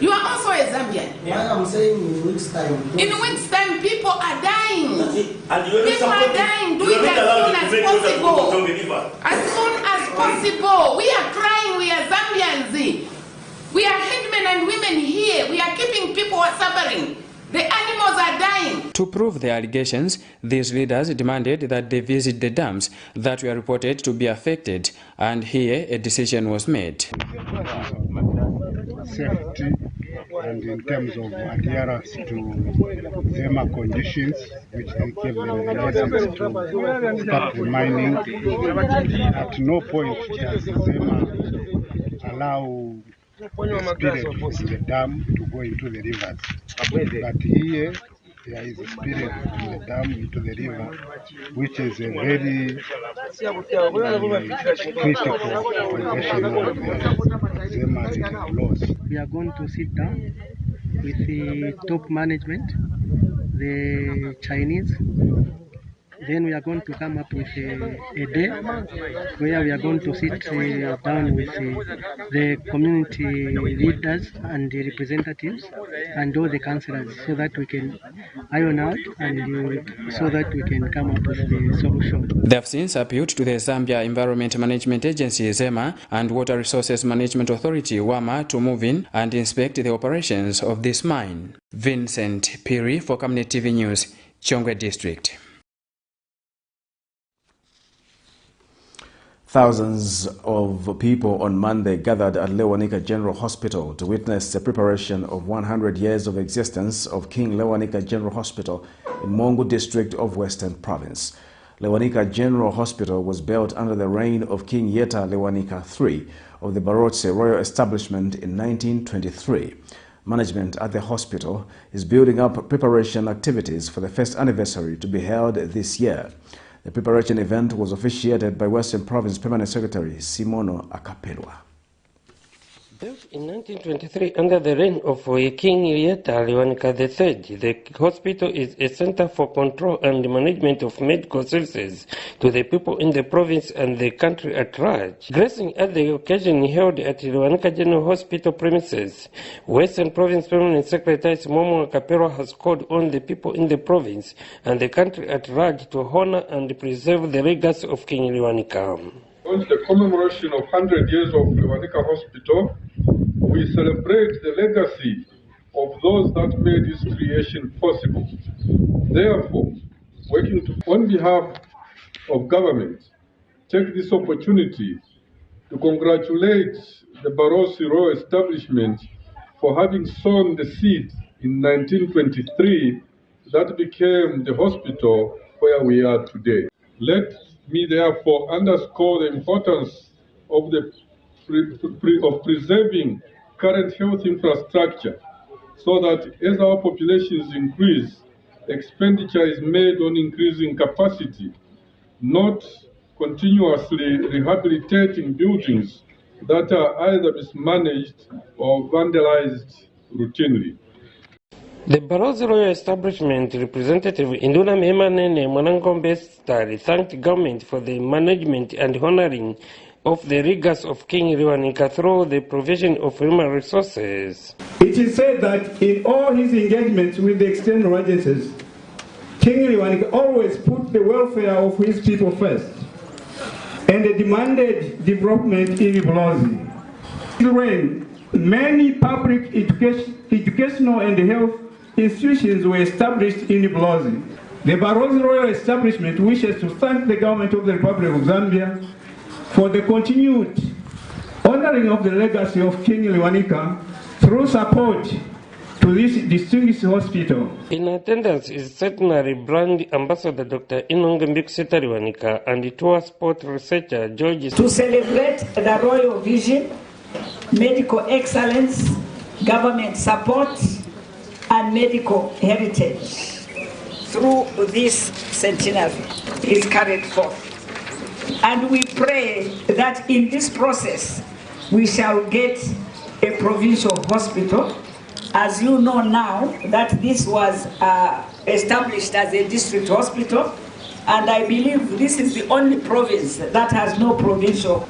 You are also a Zambian. Yeah, I'm saying in weeks time. In weeks time, people are dying. And people are dying. Do it as soon as possible. As soon as possible. We are crying, we are Zambians. We are headmen and women here. We are keeping people who are suffering. The animals are dying. To prove the allegations, these leaders demanded that they visit the dams that were reported to be affected, and here a decision was made. Safety and in terms of adherence to ZIMBA conditions, which they gave them the license to start the mining. At no point does ZIMBA allow spirit from the dam to go into the rivers. But here there is a spirit from the dam into the river, which is a very critical violation of the ZIMBA laws. We are going to sit down with the top management, the Chinese. Then we are going to come up with a day where we are going to sit down with the community leaders and the representatives and all the councillors so that we can iron out and so that we can come up with the solution. They have since appealed to the Zambia Environment Management Agency, ZEMA, and Water Resources Management Authority, WAMA, to move in and inspect the operations of this mine. Vincent Piri for Camnet TV News, Chongwe District. Thousands of people on Monday gathered at Lewanika General Hospital to witness the preparation of 100 years of existence of King Lewanika General Hospital in Mongu District of Western Province. Lewanika General Hospital was built under the reign of King Yeta Lewanika III of the Barotse Royal Establishment in 1923. Management at the hospital is building up preparation activities for the first anniversary to be held this year. The preparation event was officiated by Western Province Permanent Secretary Simono Akapelwa. Built in 1923 under the reign of King Yeta Lewanika III, the hospital is a center for control and management of medical services to the people in the province and the country at large. Gracing at the occasion held at Lewanika General Hospital premises, Western Province Permanent Secretary Simono Akapelwa has called on the people in the province and the country at large to honor and preserve the legacy of King Lewanika. On the commemoration of 100 years of Lewanika Hospital, we celebrate the legacy of those that made its creation possible. Therefore, working on behalf of government, take this opportunity to congratulate the Barotse Royal Establishment for having sown the seed in 1923 that became the hospital where we are today. Let me therefore underscore the importance of preserving current health infrastructure so that as our populations increase, expenditure is made on increasing capacity, not continuously rehabilitating buildings that are either mismanaged or vandalized routinely. The Barroso Royal Establishment representative Induna Memanene Mwanangombe Stari thanked government for the management and honoring of the rigors of King Liwanika through the provision of human resources. It is said that in all his engagements with the external agencies, King Liwanika always put the welfare of his people first and demanded development in Bulozi. When many public educational and health institutions were established in Bulozi, the Barroso Royal Establishment wishes to thank the government of the Republic of Zambia for the continued honoring of the legacy of King Liwanika through support to this distinguished hospital. In attendance is Centenary Brand Ambassador Dr. Inonge Mbikiseta Liwanika and tour sport researcher George. To celebrate the royal vision, medical excellence, government support, and medical heritage through this centenary is carried forth. And we pray that in this process we shall get a provincial hospital. As you know now that this was established as a district hospital, and I believe this is the only province that has no provincial.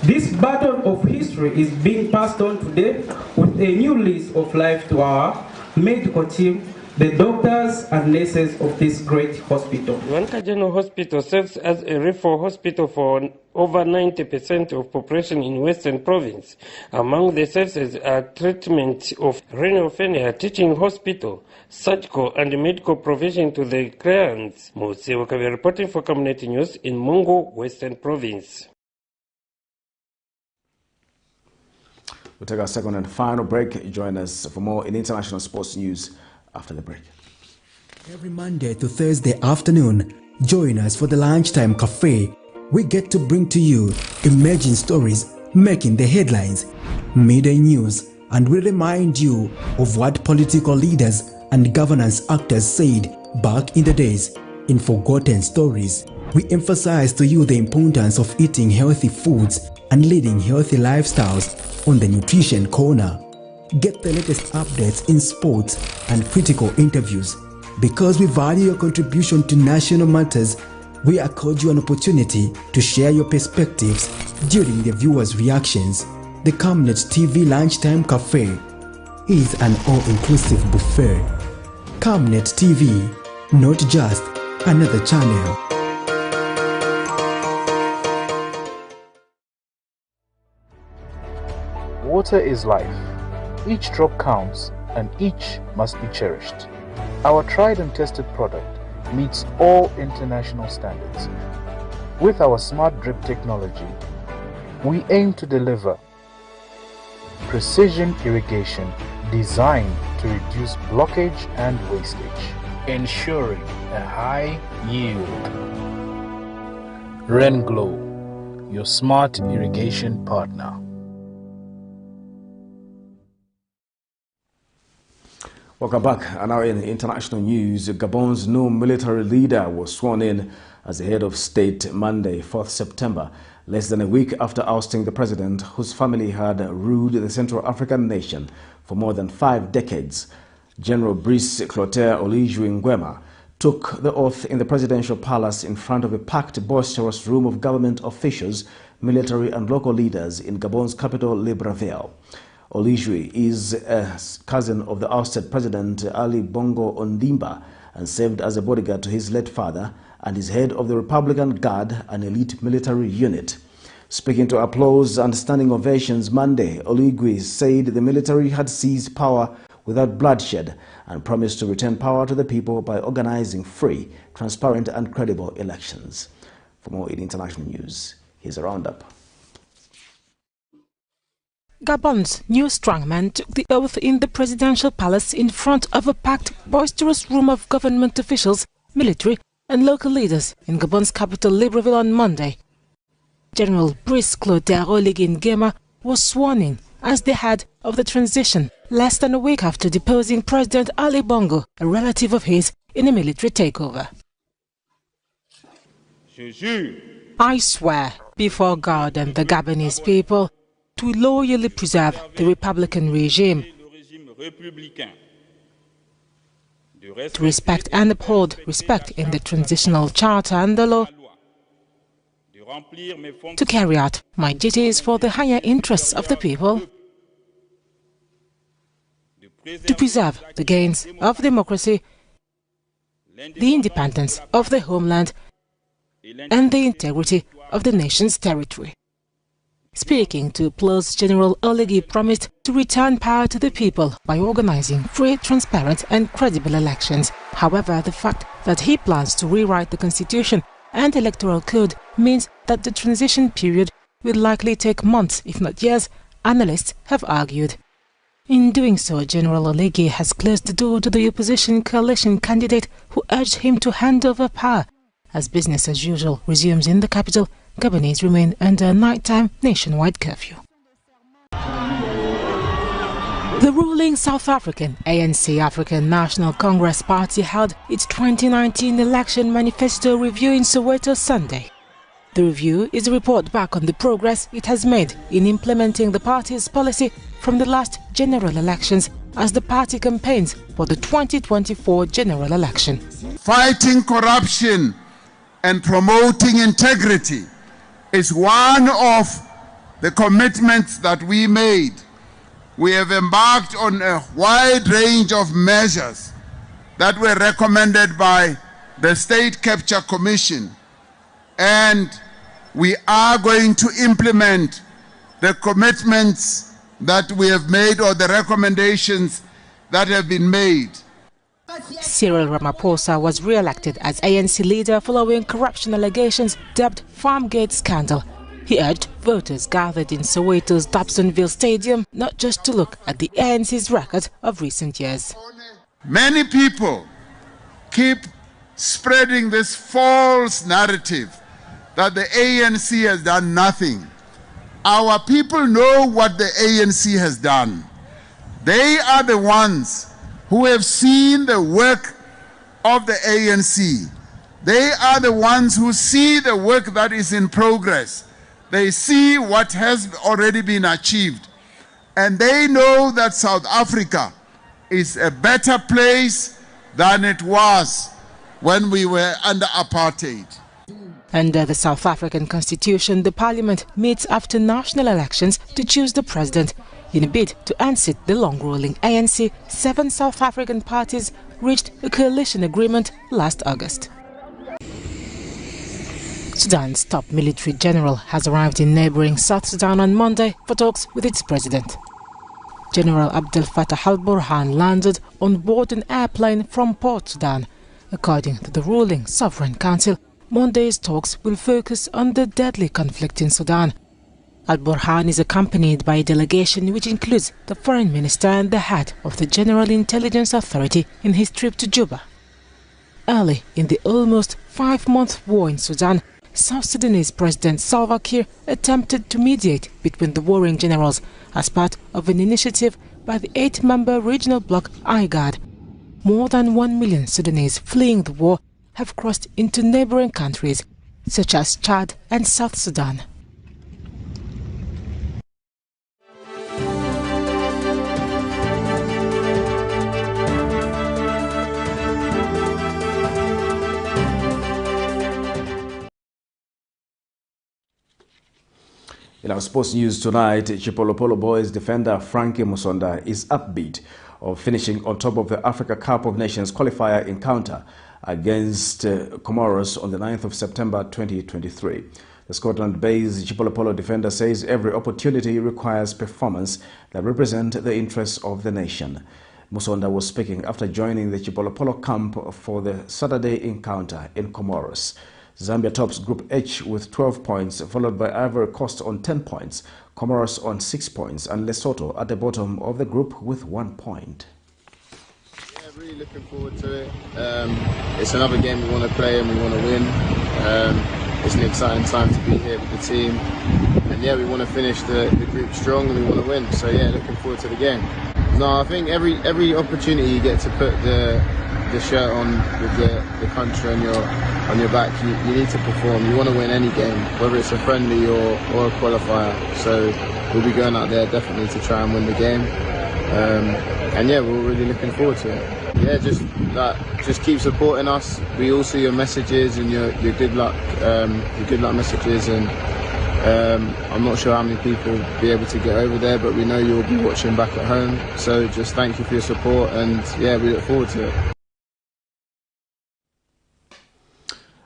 This baton of history is being passed on today with a new lease of life to our medical team, the doctors and nurses of this great hospital. Liwanika General Hospital serves as a referral hospital for over 90% of population in Western Province. Among the services are treatment of renal failure, teaching hospital, surgical and medical provision to the clients. Mose Wakabe reporting for Camnet News in Mungu, Western Province. We'll take our second and final break. Join us for more in international sports news after the break. Every Monday to Thursday afternoon, join us for the Lunchtime Cafe. We get to bring to you emerging stories making the headlines, media news, and we remind you of what political leaders and governance actors said back in the days. In Forgotten Stories, we emphasize to you the importance of eating healthy foods and leading healthy lifestyles on the Nutrition Corner. Get the latest updates in sports and critical interviews. Because we value your contribution to national matters, we accord you an opportunity to share your perspectives during the viewers' reactions. The Camnet TV Lunchtime Cafe is an all-inclusive buffet. Camnet TV, not just another channel. Water is life. Each drop counts and each must be cherished. Our tried and tested product meets all international standards. With our smart drip technology, we aim to deliver precision irrigation designed to reduce blockage and wastage, ensuring a high yield. RenGlow, your smart irrigation partner. Welcome back. And now in international news, Gabon's new military leader was sworn in as the head of state Monday, 4th September, less than a week after ousting the president whose family had ruled the Central African nation for more than 5 decades. General Brice Clotaire Oligui NGUEMA took the oath in the presidential palace in front of a packed, boisterous room of government officials, military and local leaders in Gabon's capital, Libreville. Oligui is a cousin of the ousted president Ali Bongo Ondimba and served as a bodyguard to his late father and is head of the Republican Guard, an elite military unit. Speaking to applause and standing ovations Monday, Oligui said the military had seized power without bloodshed and promised to return power to the people by organizing free, transparent and credible elections. For more in international news, here's a roundup. Gabon's new strongman took the oath in the presidential palace in front of a packed, boisterous room of government officials, military and local leaders in Gabon's capital Libreville on Monday. General Brice Clotaire Oligui NGUEMA was sworn in as the head of the transition less than a week after deposing President Ali Bongo, a relative of his, in a military takeover. I swear before God and the Gabonese people to loyally preserve the Republican regime, to respect and uphold respect in the transitional charter and the law, to carry out my duties for the higher interests of the people, to preserve the gains of democracy, the independence of the homeland, and the integrity of the nation's territory. Speaking to PLEADS, General Oligui promised to return power to the people by organizing free, transparent and credible elections. However, the fact that he plans to rewrite the constitution and electoral code means that the transition period will likely take months, if not years, analysts have argued. In doing so, General Oligui has closed the door to the opposition coalition candidate who urged him to hand over power. As business as usual resumes in the capital, Gabonese remain under a nighttime nationwide curfew. The ruling South African ANC African National Congress Party held its 2019 election manifesto review in Soweto Sunday. The review is a report back on the progress it has made in implementing the party's policy from the last general elections as the party campaigns for the 2024 general election. Fighting corruption and promoting integrity is one of the commitments that we made. We have embarked on a wide range of measures that were recommended by the State Capture Commission, and we are going to implement the commitments that we have made or the recommendations that have been made. Cyril Ramaphosa was re-elected as ANC leader following corruption allegations dubbed Farmgate scandal. He urged voters gathered in Soweto's Dobsonville Stadium not just to look at the ANC's record of recent years. Many people keep spreading this false narrative that the ANC has done nothing. Our people know what the ANC has done. They are the ones who have seen the work of the ANC. They are the ones who see the work that is in progress. They see what has already been achieved. And they know that South Africa is a better place than it was when we were under apartheid. Under the South African Constitution, the Parliament meets after national elections to choose the president. In a bid to unseat the long-ruling ANC, 7 South African parties reached a coalition agreement last August. Sudan's top military general has arrived in neighboring South Sudan on Monday for talks with its president. General Abdel Fattah al-Burhan landed on board an airplane from Port Sudan. According to the ruling Sovereign Council, Monday's talks will focus on the deadly conflict in Sudan. Al-Burhan is accompanied by a delegation which includes the foreign minister and the head of the General Intelligence Authority in his trip to Juba. Early in the almost 5-month war in Sudan, South Sudanese President Salva Kiir attempted to mediate between the warring generals as part of an initiative by the 8-member regional bloc IGAD. More than 1 million Sudanese fleeing the war have crossed into neighboring countries such as Chad and South Sudan. In our sports news tonight, Chipolopolo boys defender Frankie Musonda is upbeat of finishing on top of the Africa Cup of Nations qualifier encounter against Comoros on the 9th of September 2023. The Scotland-based Chipolopolo defender says every opportunity requires performance that represent the interests of the nation. Musonda was speaking after joining the Chipolopolo camp for the Saturday encounter in Comoros. Zambia tops Group H with 12 points, followed by Ivory Coast on 10 points, Comoros on 6 points, and Lesotho at the bottom of the group with 1 point. really looking forward to it. It's another game we want to play and we want to win. It's an exciting time to be here with the team. And yeah, we want to finish the group strong and we want to win. So yeah, looking forward to the game. No, I think every opportunity you get to put the shirt on with the country on your back, you need to perform. You want to win any game, whether it's a friendly or a qualifier. So we'll be going out there definitely to try and win the game. And yeah, we're really looking forward to it. Yeah, just keep supporting us. We all see your messages and your good luck messages, and I'm not sure how many people will be able to get over there, but we know you'll be watching back at home. So just thank you for your support, and yeah, we look forward to it.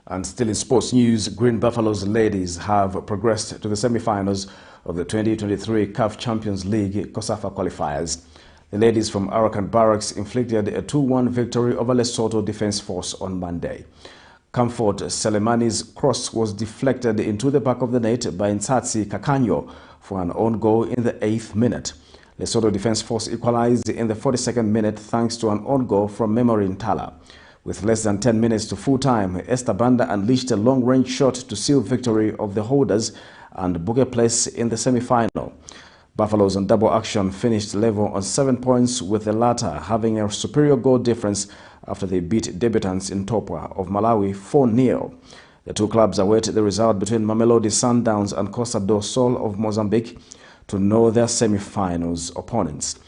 And still in sports news, Green Buffaloes ladies have progressed to the semi-finals of the 2023 CAF Champions League COSAFA qualifiers. The ladies from Arakan Barracks inflicted a 2-1 victory over Lesotho Defence Force on Monday. Comfort Selemani's cross was deflected into the back of the net by Ntsatsi Kakanyo for an own goal in the 8th minute. Lesotho Defence Force equalized in the 42nd minute thanks to an own goal from Memory Ntala. With less than 10 minutes to full time, Esther Banda unleashed a long-range shot to seal victory of the holders and book a place in the semi-final. Buffaloes on double action finished level on 7 points, with the latter having a superior goal difference after they beat debutants in Topwa of Malawi 4-0. The two clubs await the result between Mamelodi Sundowns and Costa do Sol of Mozambique to know their semi-finals opponents.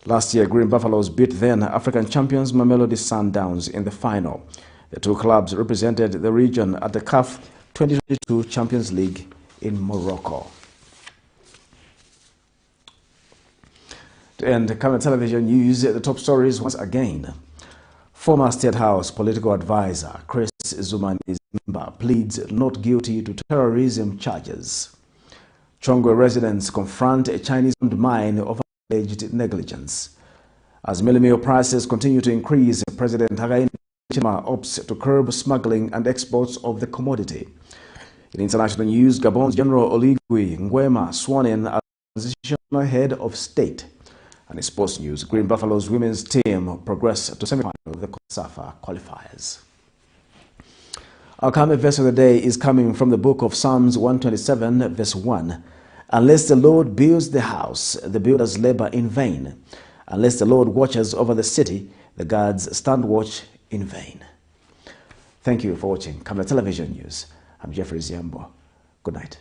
Last year, Green Buffaloes beat then African champions Mamelodi Sundowns in the final. The two clubs represented the region at the CAF 2022 Champions League in Morocco. To end Camnet television news, the top stories once again. Former State House political advisor Chris Zumani ZIMBA pleads not guilty to terrorism charges. Chongwe residents confront a Chinese-owned mine of alleged negligence. As meal prices continue to increase, President Hakainde Hichilema opts to curb smuggling and exports of the commodity. In international news, Gabon's General OLIGUI NGUEMA sworn in as transitional head of state. And in sports news, Green Buffalo's women's team progressed to semi-final of the COSAFA qualifiers. Our Camnet verse of the day is coming from the book of Psalms 127, verse 1. Unless the Lord builds the house, the builders labor in vain. Unless the Lord watches over the city, the guards stand watch in vain. Thank you for watching Camnet Television News. I'm Jeffrey Ziambo. Good night.